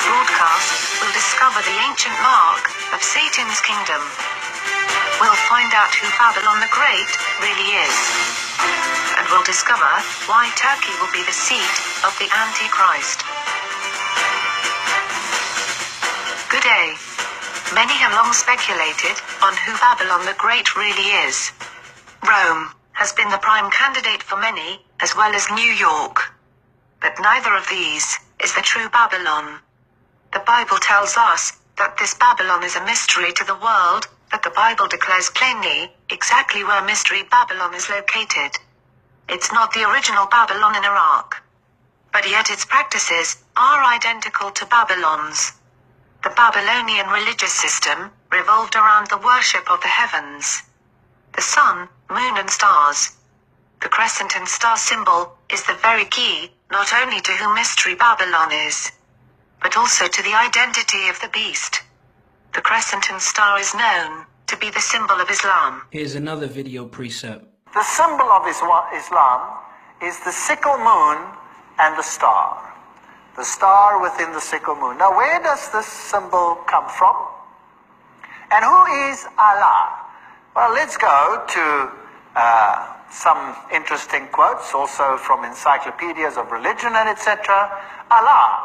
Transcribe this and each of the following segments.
broadcast, we'll discover the ancient mark of Satan's kingdom. We'll find out who Babylon the Great really is. And we'll discover why Turkey will be the seat of the Antichrist. Good day. Many have long speculated on who Babylon the Great really is. Rome has been the prime candidate for many, as well as New York. But neither of these is the true Babylon. The Bible tells us that this Babylon is a mystery to the world, but the Bible declares plainly exactly where Mystery Babylon is located. It's not the original Babylon in Iraq. But yet its practices are identical to Babylon's. The Babylonian religious system revolved around the worship of the heavens. The sun, moon and stars. The crescent and star symbol is the very key, not only to who Mystery Babylon is, but also to the identity of the beast. The crescent and star is known to be the symbol of Islam. Here's another video precept. The symbol of Islam is the sickle moon and the star. The star within the sickle moon. Now, where does this symbol come from? And who is Allah? Well, let's go to some interesting quotes, also from encyclopedias of religion and etc. Allah,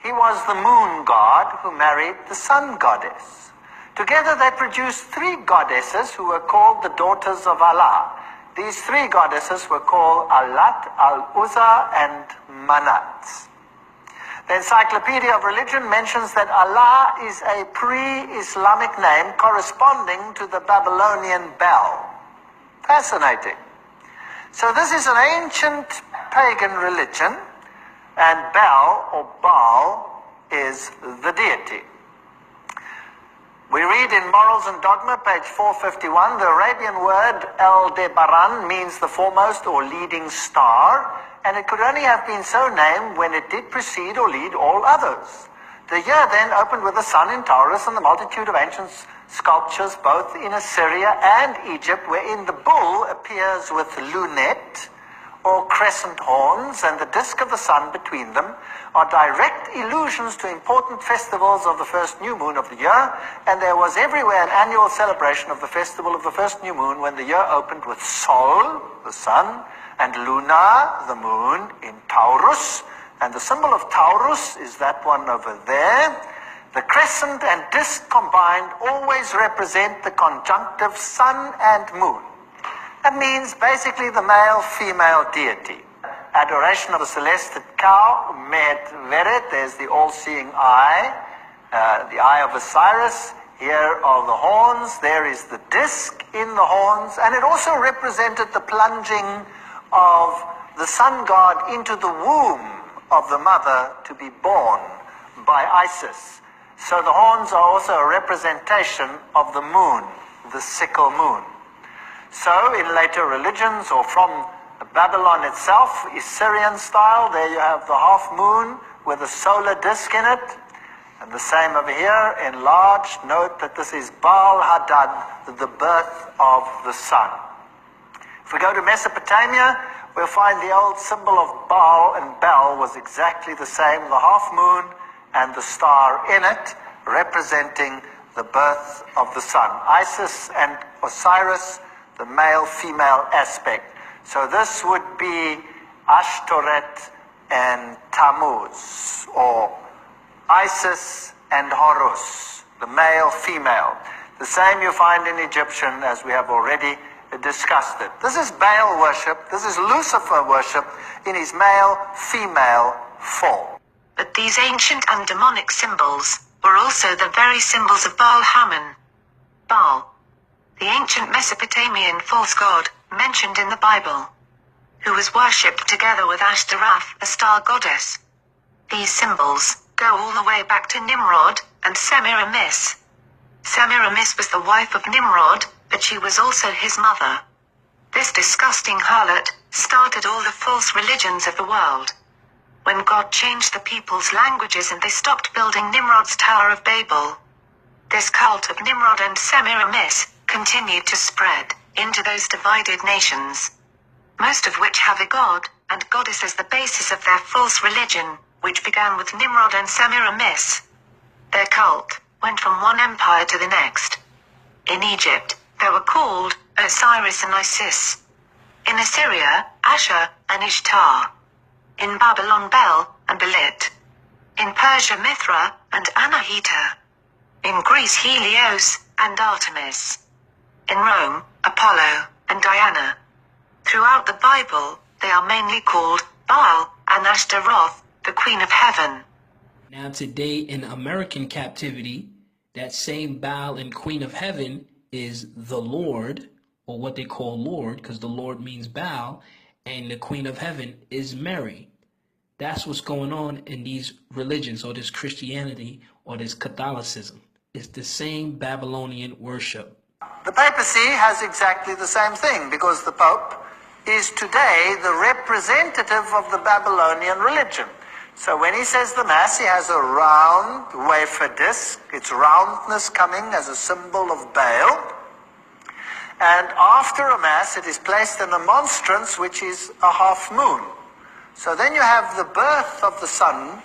he was the moon god who married the sun goddess. Together they produced three goddesses who were called the daughters of Allah. These three goddesses were called Allat, Al-Uzza and Manat. The Encyclopedia of Religion mentions that Allah is a pre-Islamic name corresponding to the Babylonian Bel. Fascinating. So this is an ancient pagan religion, and Bel, or Baal, is the deity. We read in Morals and Dogma, page 451, the Arabian word Aldebaran means the foremost or leading star, and it could only have been so named when it did precede or lead all others. The year then opened with the sun in Taurus and the multitude of ancient sculptures both in Assyria and Egypt, wherein the bull appears with lunette or crescent horns and the disk of the sun between them, are direct allusions to important festivals of the first new moon of the year, and there was everywhere an annual celebration of the festival of the first new moon when the year opened with Sol, the sun, and Luna, the moon, in Taurus, and the symbol of Taurus is that one over there. The crescent and disk combined always represent the conjunctive sun and moon. That means basically the male-female deity. Adoration of the celestial cow, Met Veret, there's the all-seeing eye, the eye of Osiris. Here are the horns, there is the disk in the horns, and it also represented the plunging of the sun god into the womb of the mother to be born by Isis. So the horns are also a representation of the moon, the sickle moon. So in later religions, or from Babylon itself, Assyrian style, there you have the half moon with a solar disk in it. And the same over here, enlarged. Note that this is Baal Hadad, the birth of the sun. If we go to Mesopotamia, we'll find the old symbol of Baal and Bel was exactly the same, the half moon and the star in it, representing the birth of the sun. Isis and Osiris, the male-female aspect. So this would be Ashtoreth and Tammuz, or Isis and Horus, the male-female. The same you find in Egyptian, as we have already discussed it. This is Baal worship, this is Lucifer worship in his male-female form. But these ancient and demonic symbols were also the very symbols of Baal Hammon. Baal, the ancient Mesopotamian false god mentioned in the Bible, who was worshipped together with Ashtaroth, a star goddess. These symbols go all the way back to Nimrod and Semiramis. Semiramis was the wife of Nimrod, but she was also his mother. This disgusting harlot started all the false religions of the world. When God changed the people's languages and they stopped building Nimrod's Tower of Babel, this cult of Nimrod and Semiramis continued to spread into those divided nations, most of which have a god and goddess as the basis of their false religion, which began with Nimrod and Semiramis. Their cult went from one empire to the next. In Egypt, they were called Osiris and Isis. In Assyria, Ashur and Ishtar. In Babylon, Bel and Belit. In Persia, Mithra and Anahita. In Greece, Helios and Artemis. In Rome, Apollo and Diana. Throughout the Bible, they are mainly called Baal and Ashtaroth, the Queen of Heaven. Now today in American captivity, that same Baal and Queen of Heaven is the Lord, or what they call Lord, because the Lord means Baal, and the Queen of Heaven is Mary. That's what's going on in these religions, or this Christianity, or this Catholicism. It's the same Babylonian worship. The papacy has exactly the same thing, because the Pope is today the representative of the Babylonian religion. So when he says the Mass, he has a round wafer disc, its roundness coming as a symbol of Baal. And after a Mass, it is placed in a monstrance, which is a half moon. So then you have the birth of the sun,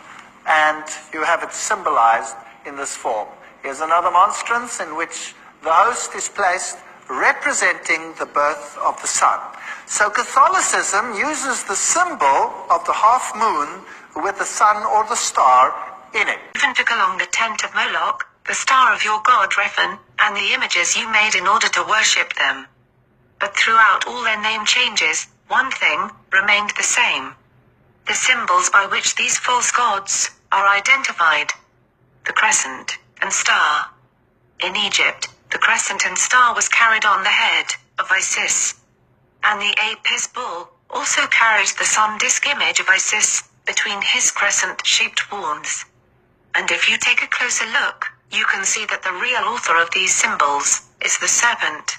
and you have it symbolized in this form. Here's another monstrance in which the host is placed representing the birth of the sun. So Catholicism uses the symbol of the half moon with the sun or the star in it. Even took along the tent of Moloch, the star of your god Rephan, and the images you made in order to worship them. But throughout all their name changes, one thing remained the same. The symbols by which these false gods are identified. The crescent and star. In Egypt, the crescent and star was carried on the head of Isis. And the Apis bull also carried the sun disk image of Isis between his crescent-shaped horns. And if you take a closer look, you can see that the real author of these symbols is the serpent.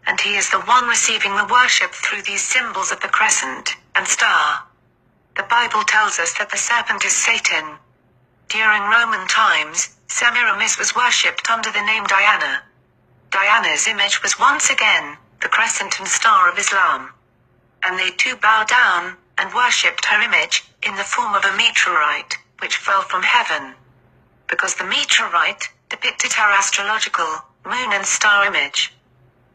And he is the one receiving the worship through these symbols of the crescent and star. The Bible tells us that the serpent is Satan. During Roman times, Semiramis was worshipped under the name Diana. Diana's image was once again the crescent and star of Islam. And they too bowed down and worshipped her image in the form of a meteorite, which fell from heaven. Because the meteorite depicted her astrological moon and star image.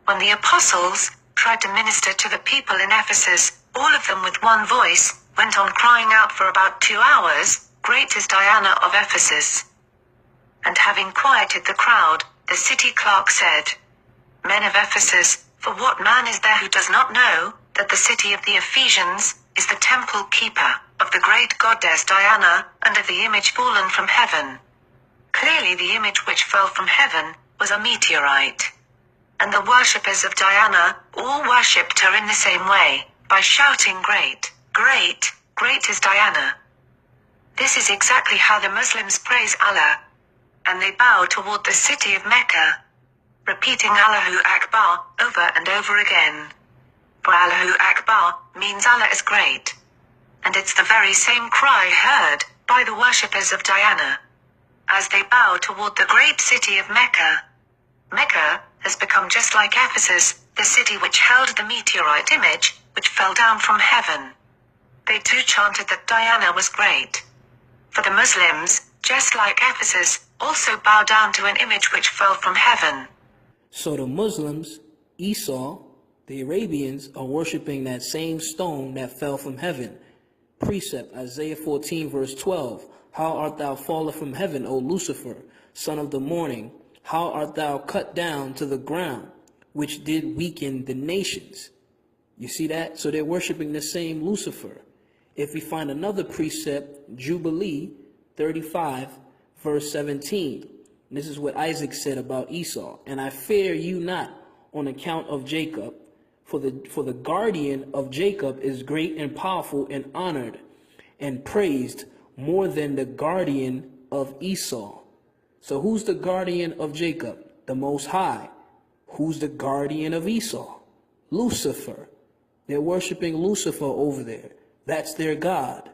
When the apostles tried to minister to the people in Ephesus, all of them with one voice went on crying out for about 2 hours, "Great is Diana of Ephesus." And having quieted the crowd, the city clerk said, "Men of Ephesus, for what man is there who does not know that the city of the Ephesians is the temple keeper of the great goddess Diana and of the image fallen from heaven?" Clearly the image which fell from heaven was a meteorite. And the worshippers of Diana all worshipped her in the same way, by shouting, "Great, great, great is Diana." This is exactly how the Muslims praise Allah. And they bow toward the city of Mecca, repeating Allahu Akbar over and over again. For Allahu Akbar means Allah is great. And it's the very same cry heard by the worshippers of Diana. As they bow toward the great city of Mecca. Mecca has become just like Ephesus, the city which held the meteorite image, which fell down from heaven. They too chanted that Diana was great. For the Muslims, just like Ephesus, also bow down to an image which fell from heaven. So the Muslims, Esau, the Arabians, are worshiping that same stone that fell from heaven. Precept, Isaiah 14 verse 12. How art thou fallen from heaven, O Lucifer, son of the morning? How art thou cut down to the ground, which did weaken the nations? You see that? So they're worshiping the same Lucifer. If we find another precept, Jubilee 35 verse 17. This is what Isaac said about Esau. "And I fear you not on account of Jacob, for the guardian of Jacob is great and powerful and honored and praised more than the guardian of Esau." So who's the guardian of Jacob? The Most High. Who's the guardian of Esau? Lucifer. They're worshiping Lucifer over there. That's their God,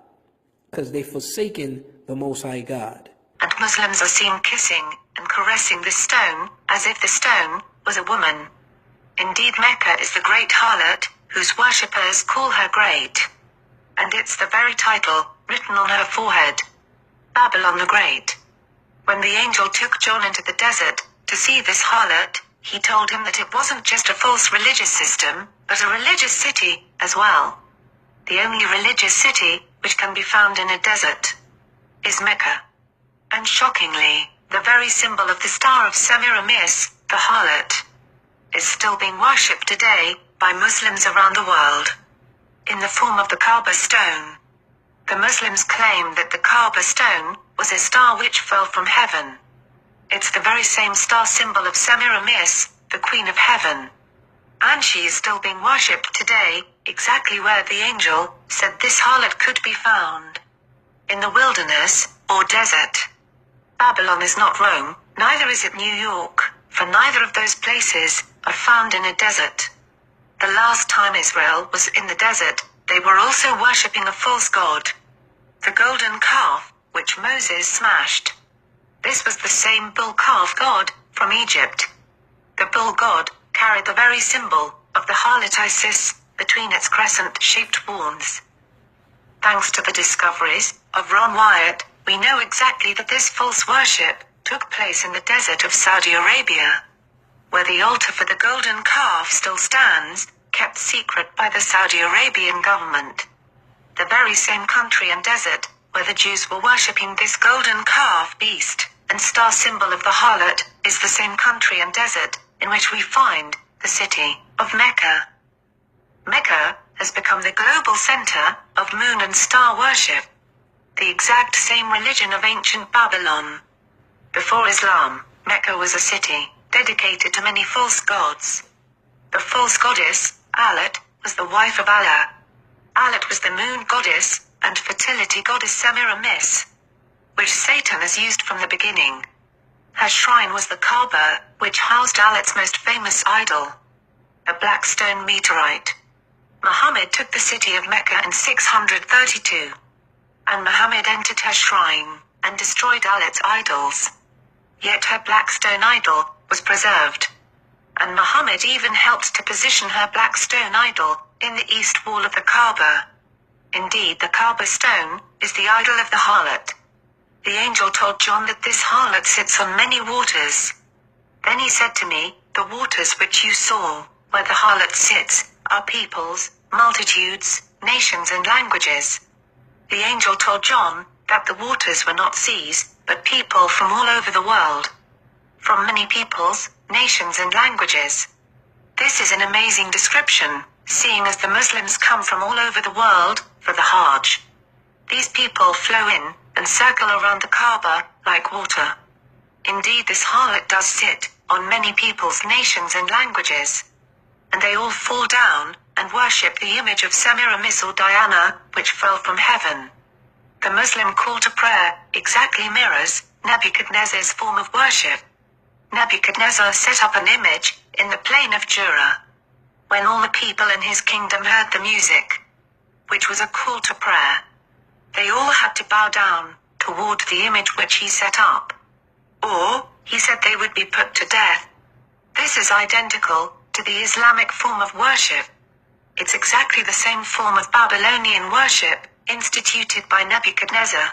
because they've forsaken the Most High God. And Muslims are seen kissing and caressing this stone, as if the stone was a woman. Indeed, Mecca is the great harlot, whose worshippers call her great. And it's the very title written on her forehead. Babylon the Great. When the angel took John into the desert to see this harlot, he told him that it wasn't just a false religious system, but a religious city as well. The only religious city which can be found in a desert is Mecca. And shockingly, the very symbol of the Star of Semiramis, the harlot, is still being worshipped today by Muslims around the world in the form of the Kaaba stone. The Muslims claim that the Kaaba stone was a star which fell from heaven. It's the very same star symbol of Semiramis, the Queen of Heaven. And she is still being worshipped today, exactly where the angel said this harlot could be found. In the wilderness, or desert. Babylon is not Rome, neither is it New York, for neither of those places are found in a desert. The last time Israel was in the desert, they were also worshipping a false god. The golden calf, which Moses smashed. This was the same bull calf god from Egypt. The bull god carried the very symbol of the harlot Isis between its crescent-shaped horns. Thanks to the discoveries of Ron Wyatt, we know exactly that this false worship took place in the desert of Saudi Arabia, where the altar for the golden calf still stands, kept secret by the Saudi Arabian government. The very same country and desert where the Jews were worshipping this golden calf beast and star symbol of the harlot is the same country and desert in which we find the city of Mecca. Mecca has become the global center of moon and star worship, the exact same religion of ancient Babylon. Before Islam, Mecca was a city dedicated to many false gods. The false goddess, Alat, was the wife of Allah. Alat was the moon goddess and fertility goddess Semiramis, which Satan has used from the beginning. Her shrine was the Kaaba, which housed Alat's most famous idol, a black stone meteorite. Muhammad took the city of Mecca in 632, and Muhammad entered her shrine and destroyed Alat's idols. Yet her black stone idol was preserved, and Muhammad even helped to position her black stone idol in the east wall of the Kaaba. Indeed, the Kaaba stone is the idol of the harlot. The angel told John that this harlot sits on many waters. Then he said to me, the waters which you saw, where the harlot sits, are peoples, multitudes, nations and languages. The angel told John that the waters were not seas, but people from all over the world. From many peoples, nations and languages. This is an amazing description, seeing as the Muslims come from all over the world for the Hajj. These people flow in and circle around the Kaaba like water. Indeed, this harlot does sit on many peoples, nations and languages. And they all fall down and worship the image of Semiramis or Diana, which fell from heaven. The Muslim call to prayer exactly mirrors Nebuchadnezzar's form of worship. Nebuchadnezzar set up an image in the plain of Jura. When all the people in his kingdom heard the music, which was a call to prayer, they all had to bow down toward the image which he set up. Or, he said they would be put to death. This is identical to the Islamic form of worship. It's exactly the same form of Babylonian worship instituted by Nebuchadnezzar.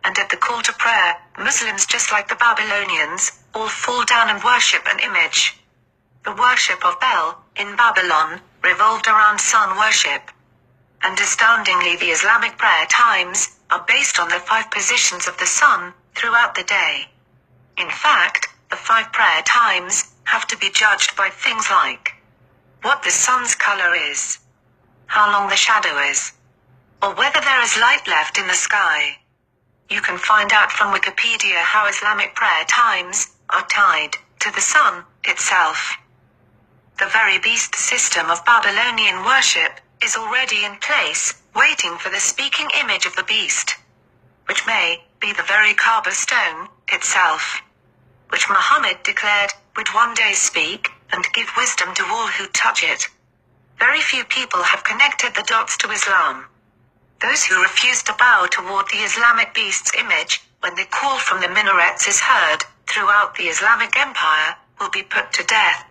And at the call to prayer, Muslims, just like the Babylonians, all fall down and worship an image. The worship of Bel in Babylon revolved around sun worship. And astoundingly, the Islamic prayer times are based on the 5 positions of the sun throughout the day. In fact, the 5 prayer times have to be judged by things like what the sun's color is, how long the shadow is, or whether there is light left in the sky. You can find out from Wikipedia how Islamic prayer times are tied to the sun itself. The very beast system of Babylonian worship is already in place, waiting for the speaking image of the beast, which may be the very Kaaba stone itself, which Muhammad declared would one day speak and give wisdom to all who touch it. Very few people have connected the dots to Islam. Those who refuse to bow toward the Islamic beast's image when the call from the minarets is heard throughout the Islamic Empire will be put to death,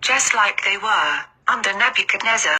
just like they were under Nebuchadnezzar.